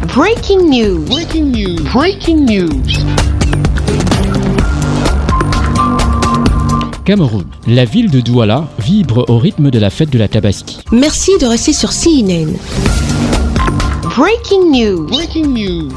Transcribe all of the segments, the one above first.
Breaking news. Breaking news. Breaking news. Cameroun. La ville de Douala vibre au rythme de la fête de la Tabaski. Merci de rester sur CNN. Breaking news. Breaking news.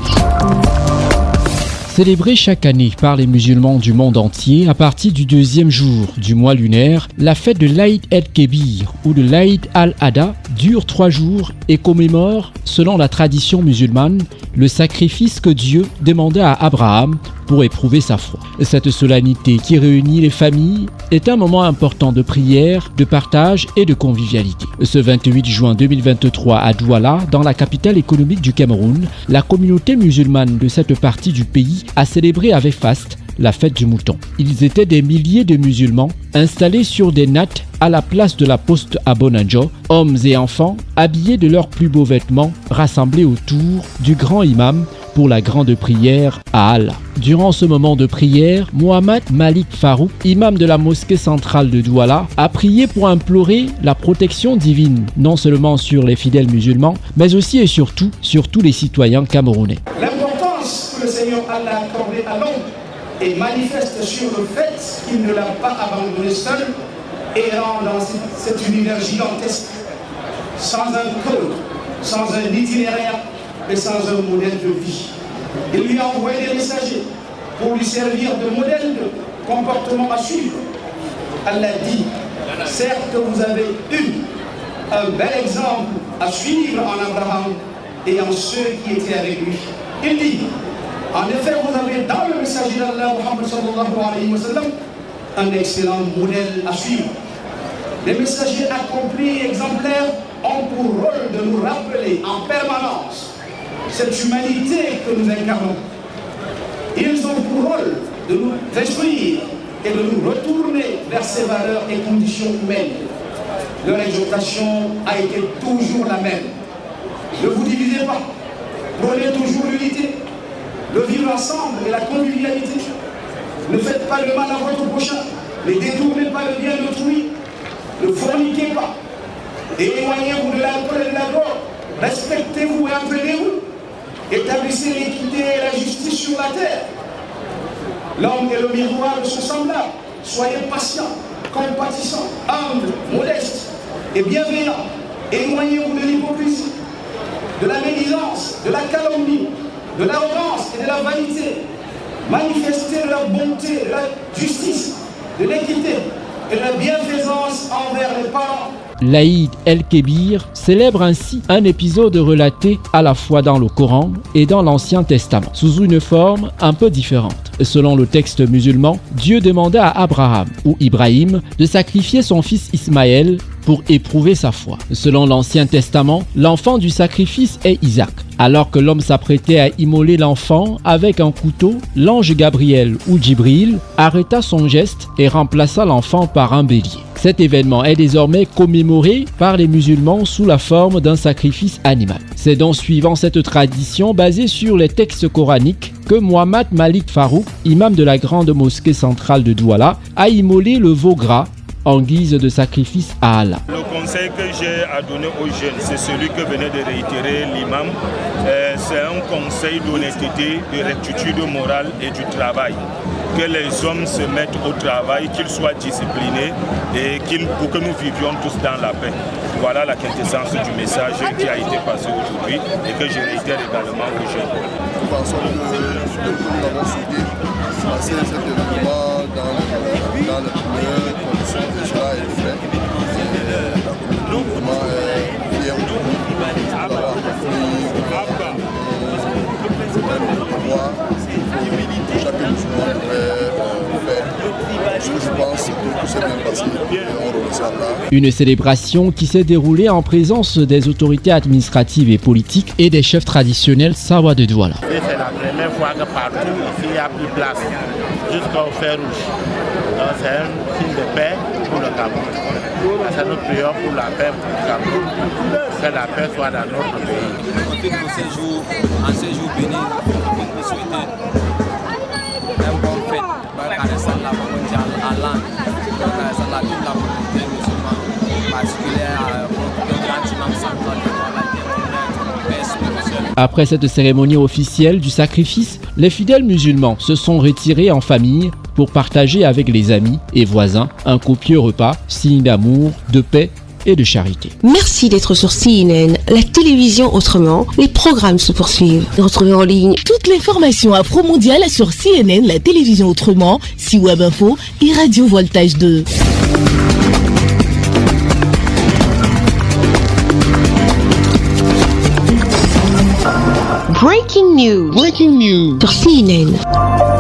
Célébrée chaque année par les musulmans du monde entier à partir du deuxième jour du mois lunaire, la fête de l'Aïd el-Kébir ou de l'Aïd al-Adha dure 3 jours et commémore, selon la tradition musulmane, le sacrifice que Dieu demandait à Abraham pour éprouver sa foi. Cette solennité qui réunit les familles est un moment important de prière, de partage et de convivialité. Ce 28 juin 2023 à Douala, dans la capitale économique du Cameroun, la communauté musulmane de cette partie du pays a célébré avec faste la fête du mouton. Ils étaient des milliers de musulmans installés sur des nattes à la place de la poste à Bonanjo, hommes et enfants habillés de leurs plus beaux vêtements, rassemblés autour du grand imam pour la grande prière à Allah. Durant ce moment de prière, Mohamed Malik Farouk, imam de la mosquée centrale de Douala, a prié pour implorer la protection divine, non seulement sur les fidèles musulmans, mais aussi et surtout sur tous les citoyens camerounais. L'importance que le Seigneur Allah a accordée à l'homme est manifeste sur le fait qu'il ne l'a pas abandonné seul, errant dans cet univers gigantesque, sans un code, sans un itinéraire et sans un modèle de vie. Il lui a envoyé des messagers pour lui servir de modèle de comportement à suivre. Allah dit, certes vous avez eu un bel exemple à suivre en Abraham et en ceux qui étaient avec lui. Il dit, en effet vous avez dans le messager d'Allah Muhammad sallallahu alayhi wa sallam un excellent modèle à suivre. Les messagers accomplis et exemplaires ont pour rôle de nous rappeler en permanence cette humanité que nous incarnons. Ils ont pour rôle de nous instruire et de nous retourner vers ces valeurs et conditions humaines. Leur exhortation a été toujours la même. Ne vous divisez pas, prenez toujours l'unité, le vivre ensemble et la convivialité. Ne faites pas le mal à votre prochain, ne détournez pas le bien d'autrui, ne forniquez pas, éloignez-vous de l'alcool et de la drogue, respectez-vous et appelez-vous. Établissez l'équité et la justice sur la terre. L'homme est le miroir de son semblable. Soyez patient, compatissant, humble, modeste et bienveillant. Éloignez-vous de l'hypocrisie, de la médisance, de la calomnie, de l'arrogance et de la vanité. Manifestez de la bonté, de la justice, de l'équité et de la bienfaisance envers les parents. L'Aïd el-Kébir célèbre ainsi un épisode relaté à la fois dans le Coran et dans l'Ancien Testament, sous une forme un peu différente. Selon le texte musulman, Dieu demanda à Abraham ou Ibrahim de sacrifier son fils Ismaël pour éprouver sa foi. Selon l'Ancien Testament, l'enfant du sacrifice est Isaac. Alors que l'homme s'apprêtait à immoler l'enfant avec un couteau, l'ange Gabriel ou Djibril arrêta son geste et remplaça l'enfant par un bélier. Cet événement est désormais commémoré par les musulmans sous la forme d'un sacrifice animal. C'est donc suivant cette tradition basée sur les textes coraniques que Mohamed Malik Farouk, imam de la grande mosquée centrale de Douala, a immolé le veau gras en guise de sacrifice à Allah. Le conseil que j'ai à donner aux jeunes, c'est celui que venait de réitérer l'imam. C'est un conseil d'honnêteté, de rectitude morale et du travail. Que les hommes se mettent au travail, qu'ils soient disciplinés et pour que nous vivions tous dans la paix. Voilà la quintessence du message qui a été passé aujourd'hui et que je réitère également aux jeunes. Nous pensons que nous avons souhaité passer cet événement dans les meilleures conditions que cela est fait. La communauté est fière aujourd'hui d'avoir accompli chaque musulman pourrait faire. Ce que je pense, c'est que tout s'est bien passé et on remercie Allah. Une célébration qui s'est déroulée en présence des autorités administratives et politiques et des chefs traditionnels Sawa de Douala. C'est la première fois que partout ici il n'y a plus de place, jusqu'au fer rouge. Donc c'est un signe de paix pour le Cameroun. C'est notre prière pour la paix pour le Cameroun, que la paix soit dans notre pays. On fait nos séjours, un séjour béni, nous souhaitons un bon fête. La mondiale à l'an, toute la communauté musulmane, particulièrement à notre Après cette cérémonie officielle du sacrifice, les fidèles musulmans se sont retirés en famille pour partager avec les amis et voisins un copieux repas, signe d'amour, de paix et de charité. Merci d'être sur CNN, la télévision autrement. Les programmes se poursuivent. Retrouvez en ligne toute l'information afro-mondiale sur CNN, la télévision autrement, C-Web Info et Radio Voltage 2. Breaking news. sur CNN.